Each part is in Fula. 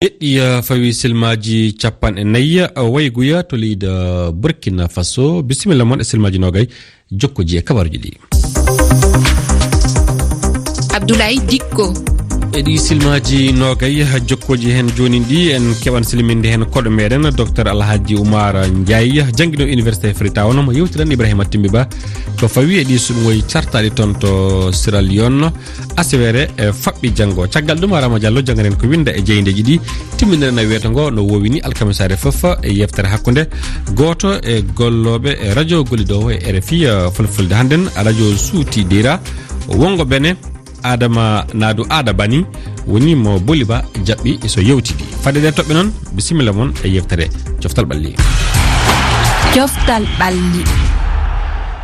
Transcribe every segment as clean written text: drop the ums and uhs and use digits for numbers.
Yeɗɗi fawi silmaji capan e nayya wayguya to leydi Burkina Faso. Bisimilla mon e silmaji nogay jokkoji e kabaruji ɗi. Abdoulaye Dikko eɗi silmaji nogay jokkoji hen joni ɗi en keɓan silminde hen koɗo meɗen docteur Alhaji Oumar Ndiaye jangguino université Freetown mo yewtiran Ibrahima Timbiba to fawi eɗi suɓogoy cartaɗi toon to Sierra Leone asewere faɓɓi janggo caggal ɗum Arama Diallo jangganen ko winda e jeydeji ɗi timminirana wiyete ngo no wowini alkamisare foof e yeftere hakkude goto e golloɓe e radio gollidowo e RFI fulfulde hannden radio suuti dira wongo bene Adama Nadu Ada Bani woni mo boliba jabbi so yewtidi fade de tobbe non bisimilla mon e yeftere coftal balli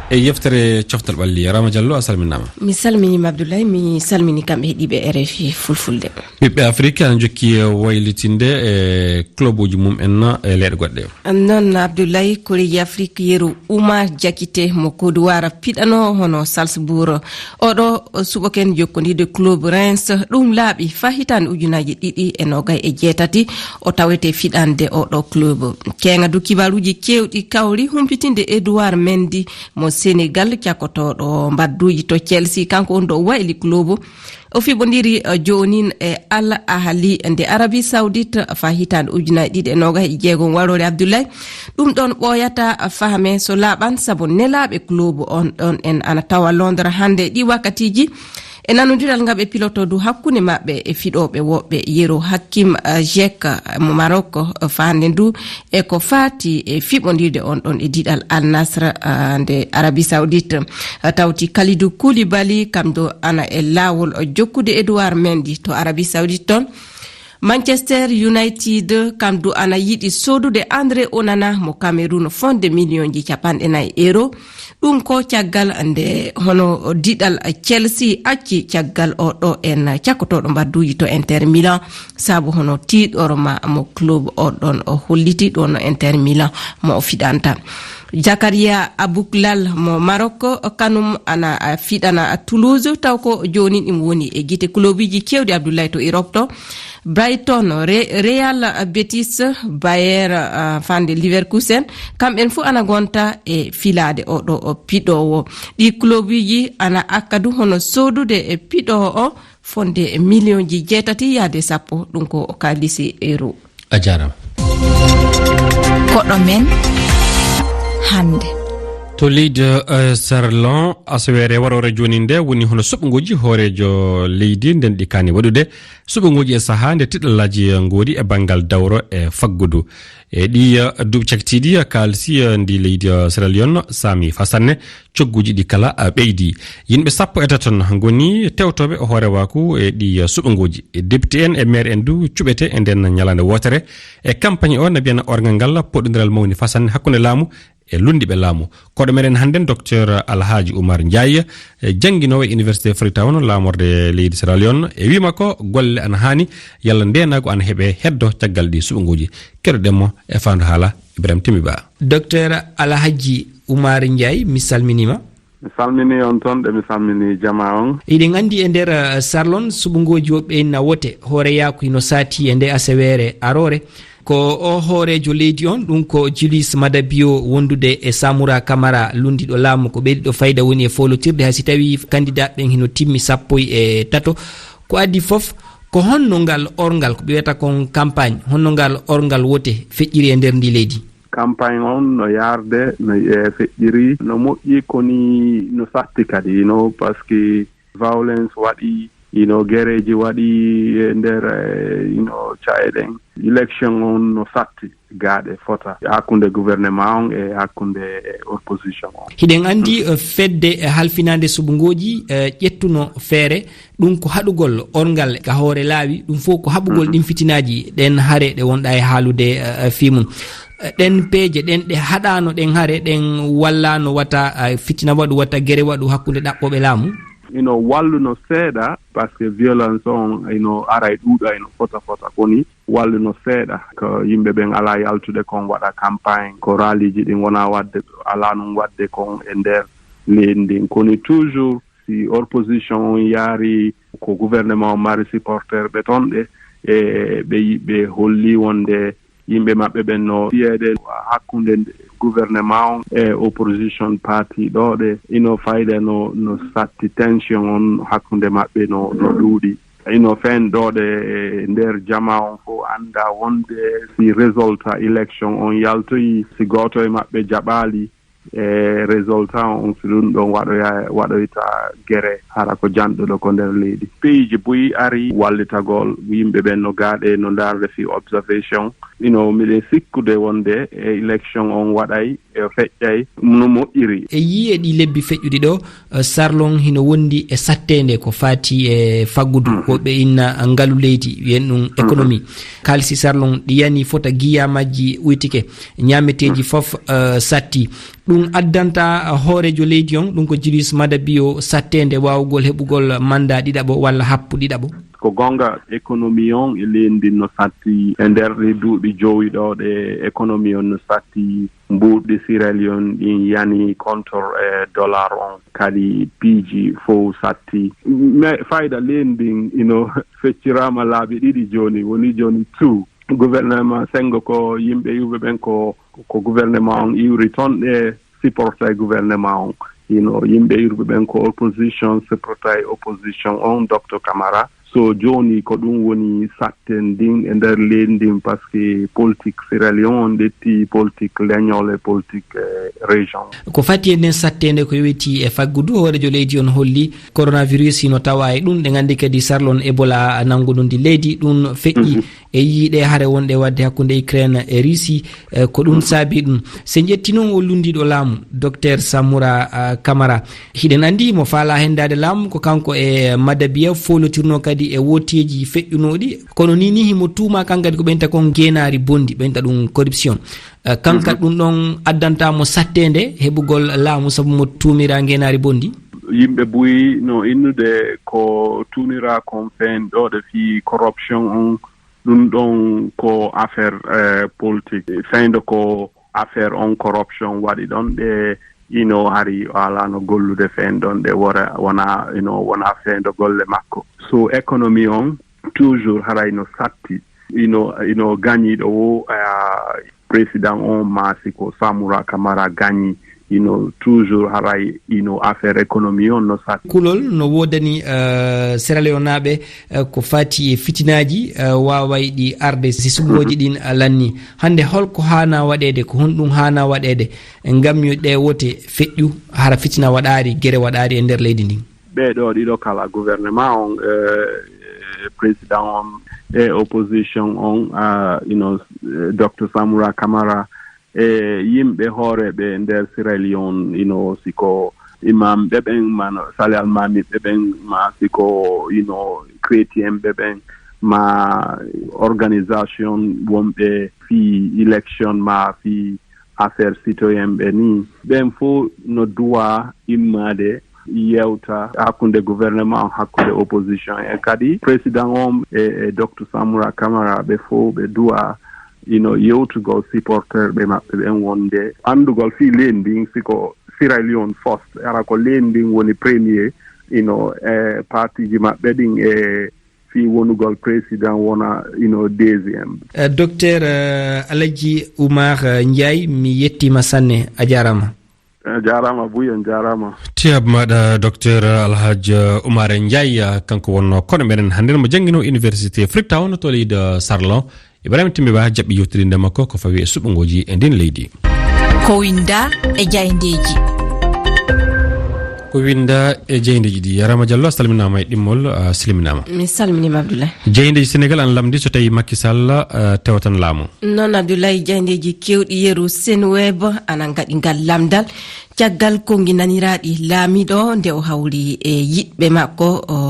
e yeftere coftal balli Rama Diallo asalminama mi salmini Abdoulaye mi salmini kambe dibe RFI fulfulde bibbe Afrique an jokki waylitinde e clubuji mum en e leede godde non Abdoulaye ko reji Afrique yeru Oumar Jakite mo kodowara pidano hono Salzbourg odo suboken jokkoni de club Reims dum laabi fahitan ujunaji didi e nogay e jetati o tawete fidande odo club kenga du kibaruji kewdi kawri humpitinde Edouard Mendy mo Sénégal kiakotoɗo mbadduji to Chelsea kanko on do wayli club o fibondiri jonin e Al Ahly nde Arabie Saoudite fa hitande ujunaji ɗiɗi e nogas e jeegom warore Abdoulaye ɗum ɗon ɓoyata fahame so laaɓan saabu nelaɓe club on ɗon en ana tawa Londres hande ɗi wakkatiji e nanodiral ngaɓe pilotodu hakkunde maɓɓe e fiɗoɓe woɓɓe yeru Hakim Ziyech mo Maroc fande ndu e ko fati e fiɓodirde on ɗon e diɗal Al Nassr nde Arabie Saoudite tawti Kalidou Koulibaly kam do ana e lawol jokkude Edouard Mendy to Arabie Saoudite ton Manchester United kam do ana yiɗi sodude André Onana mo Cameroun fonde million ji €400 ɗum ko caggal nde hono diɗal Chelsea acci caggal o ɗo en cakkotoɗo mbadduji to Inter Milan saabu hono tiɗorma mo club o ɗon o holliti ɗon Inter Milan mo o fiɗanta Zakaria Abouklal mo Maroc kanum ana fiɗana Toulouse taw ko joni ɗum woni e gite clubiji kewɗi Abdoulaye to Europe to Brighton Real Betis Bayer fande Leverkusen kamɓen fu ana gonta e filade o ɗo piɗowo ɗi clubiji ana akkadu hono sodude e piɗowo o fonde million ji 7 yaade 10 ɗum ko kalisi euro a jarama koɗo men hande to leydi Sarlan asawere warore joni nde woni hono suɓogoji hoorejo leydi nden ɗi kani waɗude suɓogoji e saaha nde tiɗɗalaji goodi e banggal dawro e faggudu e ɗi duuɓi caktiɗi kalsi ndi leydi Sierra Leone sami fasanne cogguji ɗi kala ɓeydi yimɓe 17 goni tewtoɓe hoore waku e ɗi suɓogoji député en e maire en du cuɓete e nden ñalande wotere e campagne o nabiyana orgal ngal poɗodiral mawni fasanne hakkunde laamu e lundiɓe laamu koɗo meɗen hannden docteur Alhaji Oumar Ndiaye jangguinowo e université Freetown laamorde leydi Sierra Leone e wima ko golle ana hani yalla ndenago ana heeɓe heddo caggal ɗi suɓogoji keɗoɗenmo e fandu haala Ibrahima Timbiba docteur Alhaji Oumar Ndiaye mi salminima mi salmini on toon ɗe mi salmini jama on eɗen andi e nder Sarlon suɓogoji woɓɓe na wote hoore yakuy no saati e nde asawere arore ko o hoorejo leydi on ɗum ko Julius Mada Bio wondude e Samoura Camara lundiɗo laamu ko ɓeydiɗo fayda woni e folotirde hay si tawi candidat ɓen hino timmi 13 ko addi foof ko honno ngal orgal ko ɓe wiyata kon campagne honno ngal orgal wote feƴƴiri e nder ndi leydi campagne on no yarde no feƴƴiri no moƴƴi koni no satti kadi par ce que violence waɗi guerreji waɗi e nder caeɗen election on no satti gaaɗe fota hakkunde gouvernement on e hakkunde opposition on hiɗen andi fedde halfinande suɓogoji ƴettuno feere ɗum ko haɗugol orgal ka hoore laawi ɗum fof ko haɓugol ɗin fitinaji ɗen haare ɗe wonɗa e haalude fimum ɗen peeje ɗen ɗe haɗano ɗen haare ɗen wallano wata fitina waɗu wata guere waɗu hakkunde ɗaɓɓoɓe laamu walluno seeɗa par ce que violence on ara e ɗuuɗa fota koni walluno seeɗa ko yimɓe ɓen ala yaltude kon waɗa campagne ko raliji ɗin wona wadde ala ɗum wadde kon e nder leydi ndin koni toujours si opposition on yaari ko gouvernement mari supporter ɓe toon ɗe ɓe holli wonde yimɓe maɓɓe ɓen no fiyeede hakkunde gouvernement e opposition party ɗoɗe ino fayde no satti tension on hakkunde maɓɓe no ɗuuɗi ino fen ɗoɗe nder jama on fof anda wonde si résultat élection on yaltoyi si goto e maɓɓe jaɓali résultat on si ɗum ɗon waɗoyta gere hara ko janɗuɗo ko nder leydi piiji buyi ari wallitagol yimɓe ɓen no gaaɗe no darde fi observation miɗen sikkude wonde élection on waɗay feƴƴay no moƴƴiri e yiye ɗi lebbi feƴƴuɗi ɗo sarlon hino wondi e sattede ko fati e faggudu woɓɓe inna ngaalu leydi wiyen ɗum économie kalisi sarlon ɗi yani fota guiya majji uytike ñameteji foof satti ɗum addanta hoorejo leydi on ɗum ko Julius Mada Bio sattede wawugol heɓugol mandat ɗiɗaɓo walla happu ɗiɗaɓo ko gonga économie on e leydi no satti e nder ɗi duuɓi jowiɗoɗe économie on no satti mbuɗɗi Sierra Leone ɗin yani contre dollar on kadi piiji fof satti fayda leydi ino feccirama laabi ɗiɗi joni woni joni two gouvernement sengo ko yimɓe yuɓe ɓen ko gouvernement on iwri toon ɗe supporta gouvernement on yimɓe yurɓe ɓen ko opposition supporta opposition on Dr Camara so joni ko ɗum woni satten ndin e nder leydi ndin par ce que politique Sierra Leone on ɗetti politique leñol e politique région ko fati e nden sattede ko yowiti e faggudu hoorejo leydi on holli coronavirus hino tawa e ɗum ɗe gandi kadi sarlon Ebola nangudundi leydi ɗum feƴƴi e yiiɗe haare wonɗe wadde hakkude Ukraine e Russie ko ɗum saabi ɗum se ƴetti noon o lundiɗo laamu docteur Samoura Camara hiɗen andi mo faala hendade laamu ko kanko e Mada Bio folotirno kadi e woteji feƴƴunoɗi kono ni himo tuuma kankadi ko ɓenta kon genari bondi ɓenta ɗum corruption kanka ɗum ɗon addantamo sattede heɓugol laamu saabu mo tuumira genari bondi yimɓe buyi no innude ko tuumira kon fen ɗoɗe fi corruption on ɗum ɗon ko affaire politique feyde ko affaire on corruption waɗi ɗon ɗe hari ala no gollude fen ɗon ɗe wona feyde golle makko so économie on toujours haray no satti ino gañiɗo wo président on maasi ko Samoura Camara gañi toujours haray affaire économie on no satti kulol no wodani Sierra Leone naɓe ko fati e fitinaji waway ɗi arde si suɓoji ɗin lanni hande holko hana waɗede ko honɗum hana waɗede ngam yo ɗe wote feƴƴu hara fitina waɗari guere waɗari e nder leydi ndin ɓeɗo ɗiɗo kala gouvernement on président on e opposition on Dr Samoura Camara yimɓe hooreɓe nder Sierra Leone siko imam ɓe ɓen ma sali almami ɓe ɓen ma siko chrétien ɓe ɓen ma organisation wonɓe fi élection ma fi affaire citoyen ɓe ni ɓen fof no duwa immade yewta hakkunde gouvernement hakkunde opposition e kadi président on e Dr Samoura Camara ɓe fof ɓe duwa yewtugol supporter ɓe maɓɓe ɓen wonde andugol fi leydi siko Sierra Leone first ara ko leydi woni premier partiji maɓɓe ɗin e fi wonugol président wona deuxième docteur Alaji Oumar Ndiaye mi yettima sanne a jarama jarama buyen jarama tiyab maɗa docteur Alhaji Oumar Ndiaye kanko wonno kono meɗen hande mo jangguino université Freetown to leydi Sarlon Ibrahima Timmiba jaɓɓi yewtirinde makko ko fawi e suɓogoji e ndin leydi ko winda e jayndeji ko winda e jeyndeji ɗi Rama Diallo a salminama e ɗimmol silminama mi salminima Abdoulaye jeyndeji Sénégal an lamdi so tawi Macky Sall tewatan laamu noon Abdoulaye jeyndeji kewɗi yeru Senweb ana gaɗi ngal lamdal caggal konginaniraɗi laamiɗo nde o hawri e yiɗɓe makko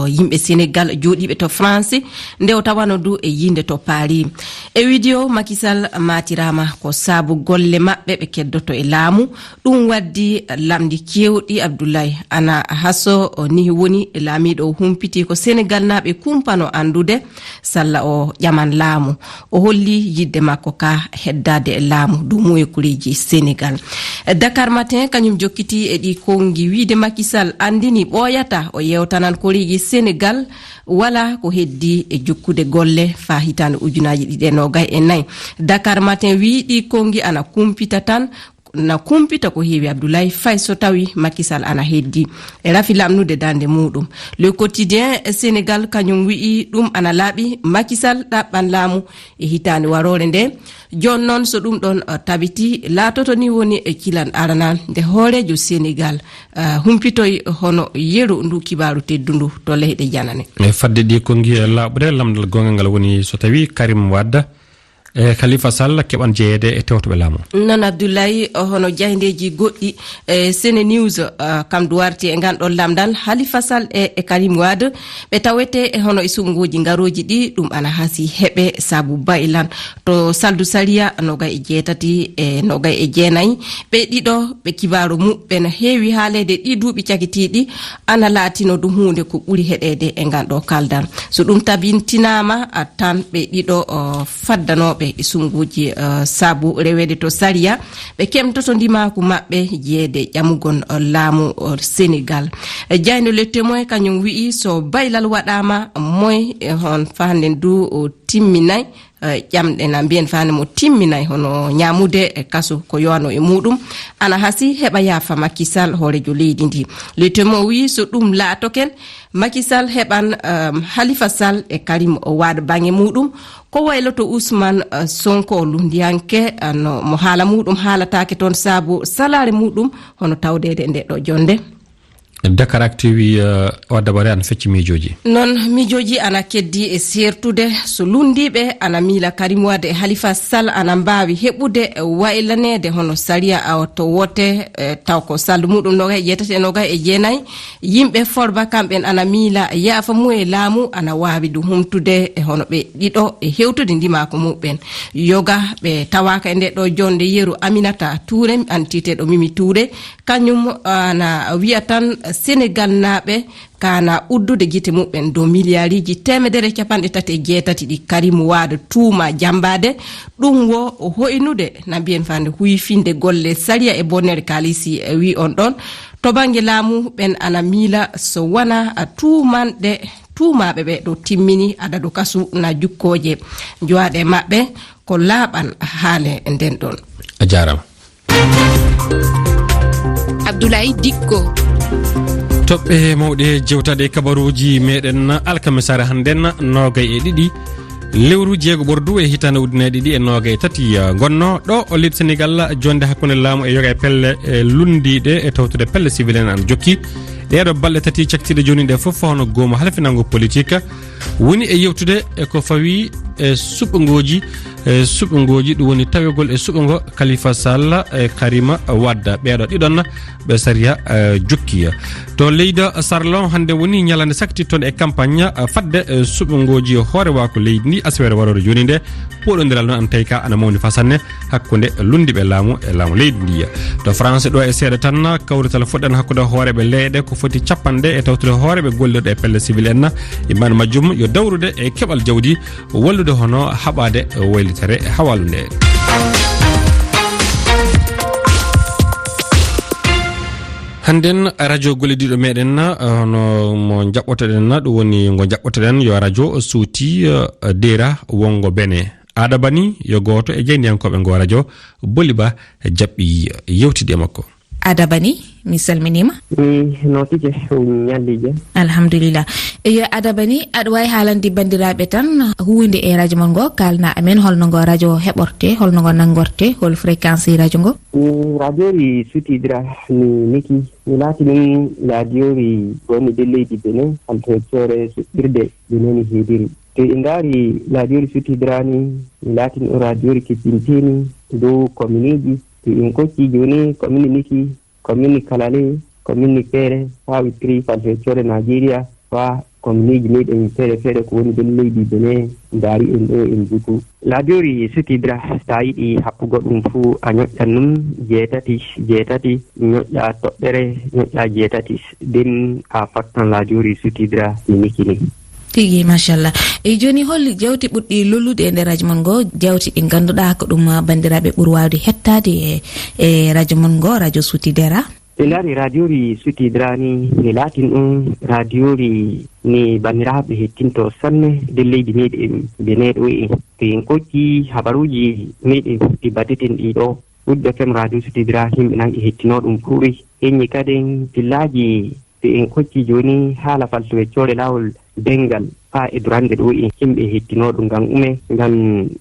yimɓe Sénégal jooɗiɓe to France nde o tawano du e yinde to Paris e vidéo Macky Sall matirama ko saabu golle maɓɓe ɓe keddoto e laamu ɗum waddi lamdi kewɗi Abdoulaye ana haso ni woni laamiɗo humpiti ko Sénégal naɓe kumpano andude Sall o ƴaman laamu o holli yidde makko ka heddade e laamu dow moye kureji Sénégal Dakar Matin kañum min jokkiti e ɗi kongi wiide Macky Sall andini ɓooyata o yewtanan koriiji Sénégal wala ko heddi e jokkude golle fa hitande ujunaji 2024. Dakar Matin wi ɗi kongi ana kumpita tan na kumpita ko heewi Abdoulaye Faye so tawi Macky Sall ana heddi e rafi lamnude dande muɗum. Le Quotidien Sénégal kañum wi'i ɗum ana laaɓi Macky Sall ɗaɓɓan laamu e hitande warore nde. Jon noon so ɗum ɗon tabiti laatoto ni woni e kilan aranan nde hoorejo Sénégal humpitoy hono yeru ndu kibaru teddundu to leyɗe janane. Fadde ɗi kongi laaɓude lamdal gongal ngal woni so tawi Karim Wade Khalifa Sall keɓan jeeyede e tewtoɓe laamu. Non Abdoulaye hono jayndeji goɗɗi Sene News kam duwarte e nganɗon lamdal Khalifa Sall e Karim Wade ɓe tawete e hono e suɓogoji ngaroji ɗi ɗum ana hasi heɓe saabu baylan to saldu saria 27 e 29 ɓe ɗiɗo ɓe kibaru muɓɓe no heewi haalede ɗi duuɓi cakitiɗi ana laatino ɗum hunde ko ɓuri heɗede e nganɗo kaldal so ɗum tabintinama tan ɓe ɗiɗo faddanoɓe e sunguji sabu rewede to saria ɓe kemtoto ndimaku maɓɓe jeede ƴamugon laamu Sénégal. Jayno Le Témoin kañum wi'i so baylal waɗama moy hon fanden du timminay ƴamɗe na mbiyen fane mo timminay hono ñamude e kaso ko yowano e muɗum ana hasi heɓa yaafa Macky Sall hoorejo leydi ndi. Le Témoin wi so ɗum laatoken Macky Sall heɓan Khalifa Sall e Karim Wade bange muɗum ko wayloto Ousmane Sonko lundiyanke no mo haala muɗum haalatake toon saabu salare muɗum hono tawdede nde ɗo jonde. Dakar Actu wi o dabare ana fecci miijoji. Non miijoji ana keddi e sertude so lundiɓe ana miila Karim Wade e Khalifa Sall ana mbawi heɓude waylanede hono saria to wote taw ko saldu muɗum 27 yimɓe forba kamɓen ana miila yaafa mu e laamu ana wawi ɗum humtude e hono ɓe ɗiɗo e hewtude ndimako muɓɓen yoga ɓe tawaka e nde ɗo jonde yeru Aminata Touré antiteɗo Mimi Touré kañum ana wiya tan Sénégal naɓe kana uddude gite muɓɓen dow milliardiji 137 ɗi Karim Wade tuuma jambade ɗum wo hoynude na mbiyen fande huyfinde golle saria e bonnere kalisi wi on ɗon to bange laamu ɓen ana miila so wona tuumanɗe tuumaɓe ɓe ɗo timmini adadu kasu na jukkoje jowaɗe maɓɓe ko laaɓan haale nden ɗon. A jarama. Abdoulaye Dikko. toɓɓe mawɗe jewtaɗe kabaruuji meɗen alkamisare hannden 22 lewru jeego ɓordu e hitande ujunaje 2023 gonno ɗo o leydi Sénégal jonde hakkunde laamu e yoga e pelle lundiɗe e tawtude pelle civil en ana jokki ɗeɗo balɗe tati caktiɗe joni ɗe foof hono gooma halfinango politique woni e yewtude eko fawi e suɓogoji ɗum woni tawegol e suɓogo Khalifa Sall e Karima Wade ɓeɗo ɗiɗon ɓe saria jokki to leydi Sarlon hande woni ñalande saktitton e campagne fadde suɓogoji hoore wako leydi ndi aswere warore joni nde poɗodiral noon ana tawi ka ana mawni fasanne hakkude lundiɓe laamu e laamu leydi ndi to France ɗo e seeɗa tan kawrital fuɗɗan hakkude hooreɓe leyɗe ko foti capanɗe e tawtude hooreɓe gollirɗe e pelle civil en imman majjum yo dawrude e keɓal jawdi wallude hono haɓade waylitere e hawalu nde. hannden radio gollediɗo meɗen hono mo jaɓɓotoɗen ɗum woni ngo jaɓɓotoɗen yo radio suuti dera wongo bene adabani yo goto e jeyndiyankoɓe ngo radio Boliba jaɓɓi yewtide e makko. Adabani mi salminima. Notike ñallije. Alhamdulillah. Yo Adabani aɗa wawi haalande bandiraɓe tan huwinde e radio mon ngo kalna amen holno ngo radio heɓorte holno ngo nangorte hol fréquence radio ngo. Radio ri sutidira mi niki mi laati ɗum radio ri woni de leydi Benin alfettore suɓɓirde beneni heediri to e ndaari radio ri sutidirani mi laati ɗum radio ri keccintini dow commune ji to en kokki joni commune niki commune Kalale commune Kere ha witiri alfettore Nigeria fa commune ji meɗen feere feere ko woni den leydi Benin ndaari en ɗo en butu laadiori sutidira sa yiɗi happugo ɗum fuu a ñoƴƴan ɗum jeetati ñoƴƴa toɓɓere ñoƴƴa jeetati nden a fattan laadiori sutidira mi nikini tigi machallah e joni holli jawti ɓurɗi lollude e nder radio mon ngo jawti ɗi ganduɗa ko ɗum bandiraɓe ɓuuri wawde hettade e radio mon ngo radio sutidera. ɓe ndaari radio ri sutidrani ni laatin ɗum radio ri ni banniraaɓe hettinto sanne nder leydi meɗen Benin ɗo to en kokki habaruji meɗen ɗi baddeten ɗiɗo Woodbe FM radio sutidra himɓe nan e hettino ɗum ɓuuri heññi kaden fillaji to en kokki joni haala faltoweccore lawol dengal faa e durande ɗo himɓe hettino ɗum ngam ume ngam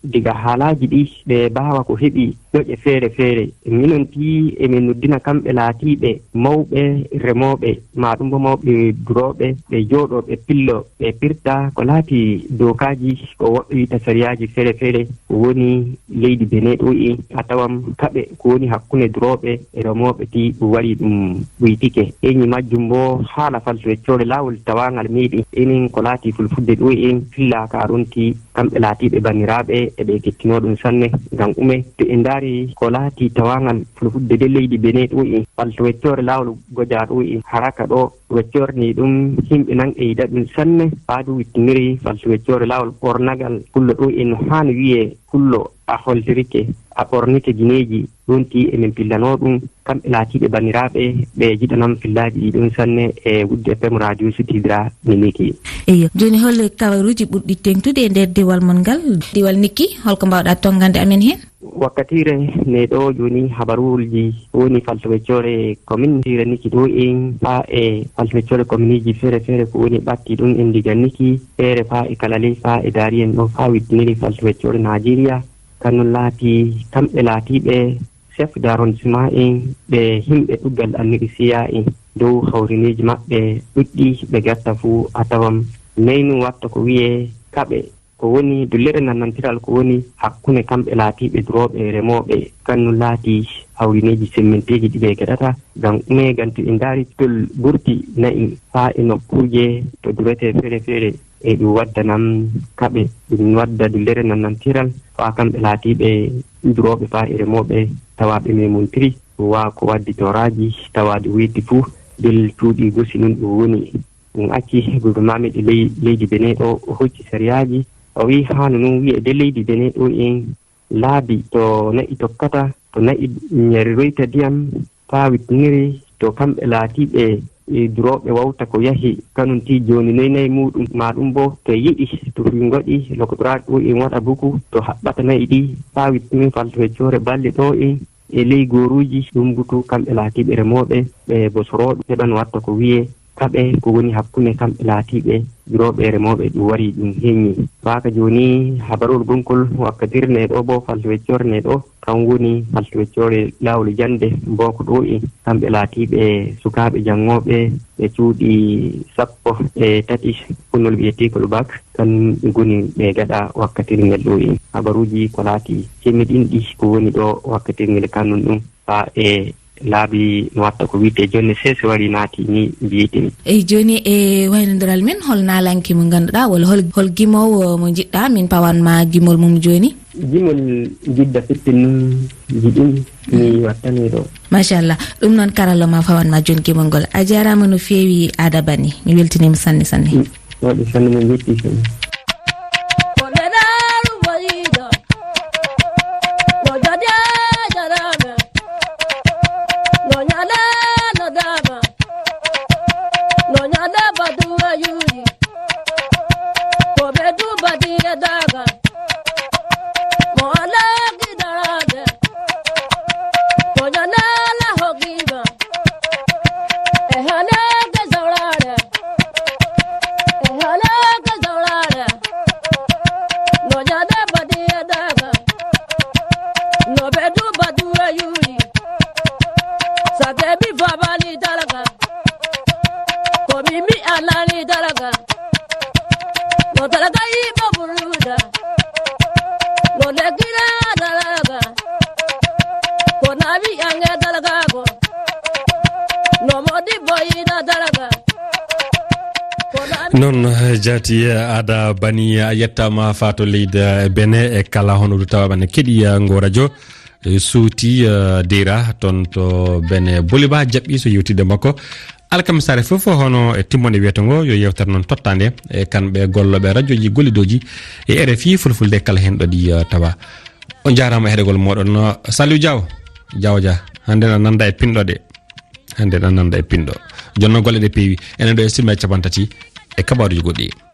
diga haalaji ɗi ɓe bawa ko heɓi ɗoƴe feere feere minon ti emin noddina kamɓe laatiɓe mawɓe remoɓe maɗum bo mawɓe duroɓe ɓe jooɗoɓe pillo ɓe pirta ko laati dokaji ko woɗɗoyita sariyaji feere feere ko woni leydi Benin ɗo a tawam kaɓe ko woni hakkunde duroɓe e remoɓe ti ɗum wari ɗum ɓuytike eñi majjum bo haala faltoweccore lawol tawangal meɗen enen ko laati fulfudde ɗo filla ka ronti kamɓe laatiɓe banniraaɓe eɓe kettino ɗum sanne ngam ume to en ndaari ko laati tawangal fulfudde de leydi Benin ɗo falto weccore lawol goja ɗo haraka ɗo weccore ni ɗum himɓe nan e yiɗa ɗum sanne faadu wittiniri falto weccore lawol ɓornagal kullo ɗo no haani wiye kullo a holtirike a ɓornike gineeji ɗonti emin pillano ɗum kamɓe laatiɓe banniraaɓe ɓe jiɗanan fillaji ɗi ɗum sanne e Woodbe FM radio sutidra ni Niki. Eyo joni hol kabaruuji ɓurɗi tengtude e nder diwal mon ngal diwal Niki holko mbawɗa tongande amen hen wakkatire ne ɗo joni habaruji woni faltoweccore commune tire Niki ɗo faa e faltoweccore commune ji feere feere ko woni ɓatti ɗum en diga Niki feere faa e Kalale faa e Darien ɗo faa wittiniri faltoweccore Nigeria kannon laati kamɓe laatiɓe chef d'arrondissement ɓe himɓe ɗuggal anniri siya dow hawrineji maɓɓe ɗuɗɗi ɓe gatta fuu a tawam naynu watta ko wiye kaɓe ko woni dullere nannantiral ko woni hakkunde kamɓe laatiɓe duroɓe remoɓe kannun laati hawrineji semmenteji ɗi ɓe gaɗata ngam ume gantu e ndaari tol ɓurti nayi faa e nokkuje to durete feere feere e ɗum waddanam kaɓe ɗum wadda dullere nannantiral faa kamɓe laatiɓe duroɓe faa e remoɓe tawaɓe memontiri wa ko waddi toraji tawaɗe weeti fuu del cuuɗi gosi nun ɗum woni ɗum acci gouvernement meɗe leydi Benin ɗo o hocci sariyaji o wi haano nun wiye de leydi Benin ɗo laabi to na'i tokkata to na'i ñariroyta ndiyam faa wittiniri to kamɓe laatiɓe duroɓe wawta ko yahi kanum ti joni noynayi muɗum maɗum bo to yiɗi to goɗi lokotoraɗo ɗo waɗa buku to haɓɓata nayi ɗi faa wittiniri faltoweccore balle ɗo e ley goruji ɗum butu kamɓe laatiɓe remoɓe ɓe bosoroɓe heɓan watta ko wiye kaɓe ko woni hakkunde kamɓe laatiɓe duroɓe remoɓe ɗum wari ɗum heññi baka joni habarol gonkol wakkatirne ɗo bo faltoweccore ne ɗo kan woni faltoweccore lawol jande mboko ɗo kamɓe laatiɓe sukaɓe jangoɓe ɓe cuuɗi 13 kunnol wiyetekol bak kan goni ɓe gaɗa wakkatirngel ɗo habaruji ko laati cemmiɗinɗi ko woni ɗo wakkatirngel kannun ɗum fa e laabi no watta ko wiite joni sese wari naati ni mbiyetemi eyi joni e waynodiral men hol naalanki mo ganduɗa walla hol gimowo mo jiɗɗa min pawanma gimol mum joni gimol jidda fippin nun jiɗin mi wattane ɗo machallah ɗum noon karalla ma fawanma joni gimol ngol a jarama no feewi Ada Bani mi weltinima sanne sanne waɗi sanne mi jetti sanne non jati Ada Bani a yettama fato leydi Benin e kala hono du tawa bane keɗi ngo radio suuti dira toon to Benin Boliba jaɓɓi so yewtide makko alkamisare fof hono e timmone wiyete ngo yo yewtere noon tottande e kamɓe golloɓe radio ji gollidoji e RFI fulfulde kala hen ɗo ɗi tawa on jarama e heɗegol moɗon Saliou Diaw Dia hande no nanda e pinɗoɗe hande nan nanda e pindo jonno golle de peewi enen do e simma capantati e kabaruji goɗɗi